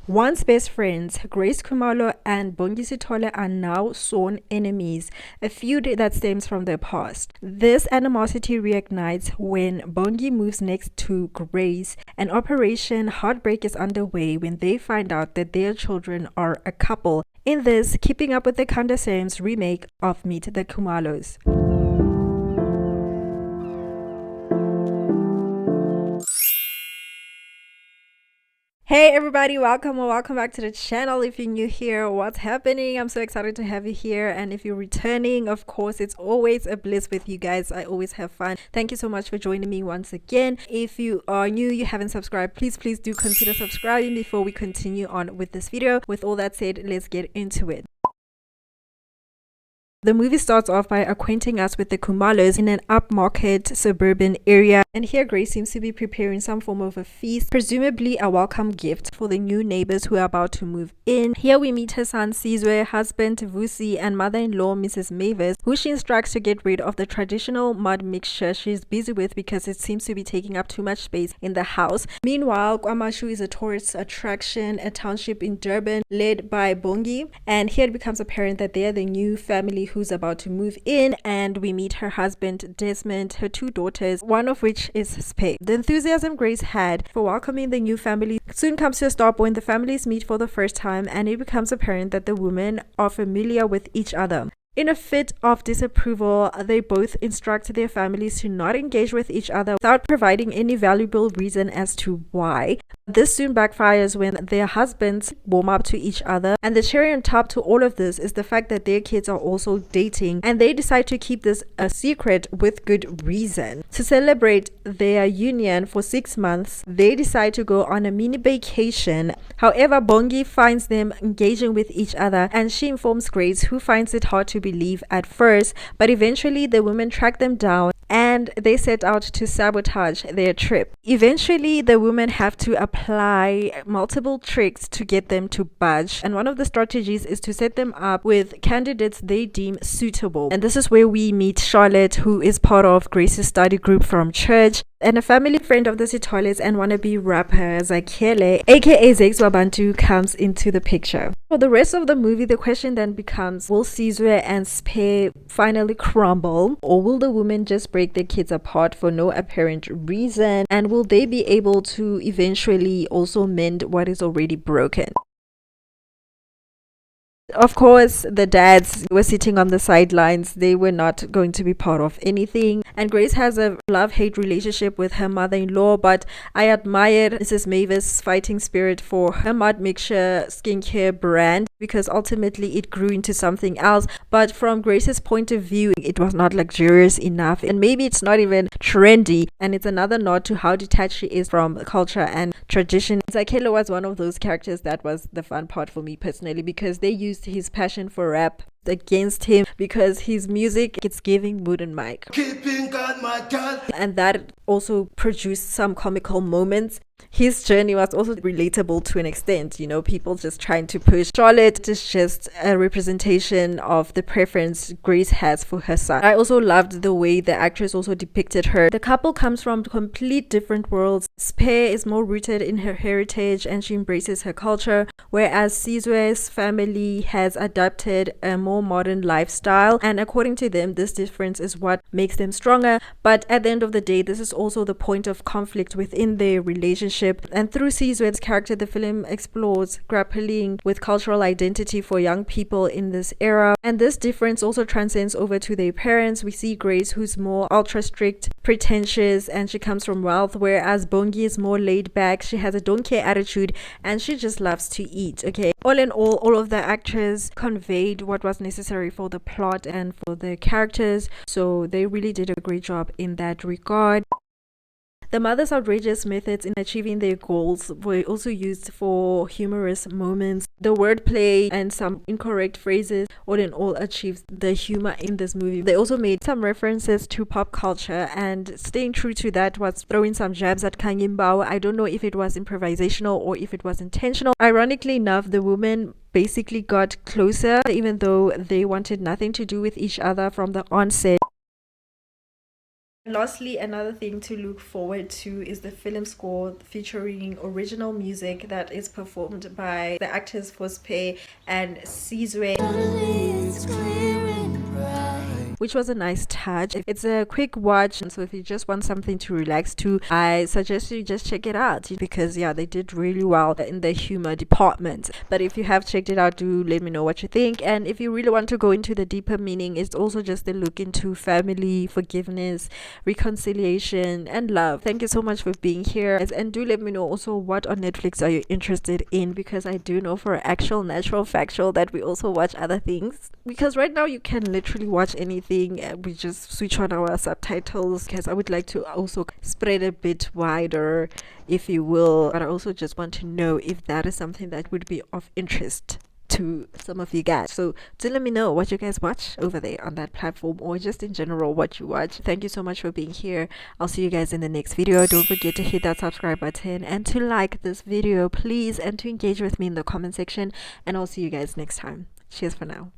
Once best friends, Grace Khumalo and Bongi Sithole are now sworn enemies, a feud that stems from their past. This animosity reignites when Bongi moves next to Grace, and Operation Heartbreak is underway when they find out that their children are a couple. In this Keeping Up with the Kardashians remake of Meet the Khumalos. Hey everybody, welcome or welcome back to the channel. If you're new here, what's happening? I'm so excited to have you here, and if you're returning, of course, it's always a bliss with you guys. I always have fun. Thank you so much for joining me once again. If you are new, you haven't subscribed, please do consider subscribing before we continue on with this video. With all that said, let's get into it. The movie starts off by acquainting us with the Khumalos in an upmarket suburban area, and here Grace seems to be preparing some form of a feast, presumably a welcome gift for the new neighbors who are about to move in. Here we meet her son Sizwe, husband Vusi, and mother-in-law Mrs. Mavis, who she instructs to get rid of the traditional mud mixture she's busy with because it seems to be taking up too much space in the house. Meanwhile, Kwamashu is a tourist attraction, a township in Durban led by Bongi, and here it becomes apparent that they are the new family who's about to move in, and we meet her husband Desmond, her two daughters, one of which is Spay. The enthusiasm Grace had for welcoming the new family soon comes to a stop when the families meet for the first time, and it becomes apparent that the women are familiar with each other. In a fit of disapproval, they both instruct their families to not engage with each other without providing any valuable reason as to why. This soon backfires when their husbands warm up to each other, and the cherry on top to all of this is the fact that their kids are also dating, and they decide to keep this a secret with good reason. To celebrate their union for 6 months, they decide to go on a mini vacation. However, Bongi finds them engaging with each other, and she informs Grace, who finds it hard to believe at first, but eventually the women track them down and they set out to sabotage their trip. Eventually the women have to apply multiple tricks to get them to budge, and one of the strategies is to set them up with candidates they deem suitable. And this is where we meet Charlotte, who is part of Grace's study group from church, and a family friend of the Sitholes and wannabe rapper Zakhele, aka Zex Wabantu, comes into the picture. For the rest of the movie, the question then becomes, will Sizwe and Spay finally crumble, or will the women just break their kids apart for no apparent reason, and will they be able to eventually also mend what is already broken? Of course, the dads were sitting on the sidelines. They were not going to be part of anything. And Grace has a love-hate relationship with her mother-in-law, but I admire Mrs. Mavis' fighting spirit for her mud mixture skincare brand, because ultimately it grew into something else. But from Grace's point of view, it was not luxurious enough, and maybe it's not even trendy, and it's another nod to how detached she is from culture and tradition. Zakhele was one of those characters that was the fun part for me personally, because they used his passion for rap against him, because his music, it's giving mood and mic, and that also produced some comical moments. His journey was also relatable to an extent, you know, people just trying to push. Charlotte is just a representation of the preference Grace has for her son. I also loved the way the actress also depicted her. The couple comes from complete different worlds. Spay is more rooted in her heritage and she embraces her culture, whereas Sizwe's family has adopted a more modern lifestyle, and according to them, this difference is what makes them stronger. But at the end of the day, this is also the point of conflict within their relationship. And through Sizwe's character, the film explores grappling with cultural identity for young people in this era, and this difference also transcends over to their parents. We see Grace, who's more ultra strict, pretentious, and she comes from wealth, whereas Bongi is more laid back. She has a don't care attitude and she just loves to eat. Okay, all in all of the actors conveyed what was necessary for the plot and for the characters, so they really did a great job in that regard. The mother's outrageous methods in achieving their goals were also used for humorous moments. The wordplay and some incorrect phrases all in all achieved the humor in this movie. They also made some references to pop culture, and staying true to that was throwing some jabs at Kangimbao. I don't know if it was improvisational or if it was intentional. Ironically enough, the women basically got closer even though they wanted nothing to do with each other from the onset. Lastly, another thing to look forward to is the film score featuring original music that is performed by the actors Fospe and Sizwe, which was a nice touch. It's a quick watch, so if you just want something to relax to, I suggest you just check it out, because yeah, they did really well in the humor department. But if you have checked it out, do let me know what you think. And if you really want to go into the deeper meaning, it's also just a look into family, forgiveness, reconciliation, and love. Thank you so much for being here, and do let me know also what on Netflix are you interested in, because I do know for actual natural factual that we also watch other things, because right now you can literally watch anything. We just switch on our subtitles, because I would like to also spread a bit wider, if you will. But I also just want to know if that is something that would be of interest to some of you guys. So do let me know what you guys watch over there on that platform, or just in general what you watch. Thank you so much for being here. I'll see you guys in the next video. Don't forget to hit that subscribe button and to like this video, please, and to engage with me in the comment section. And I'll see you guys next time. Cheers for now.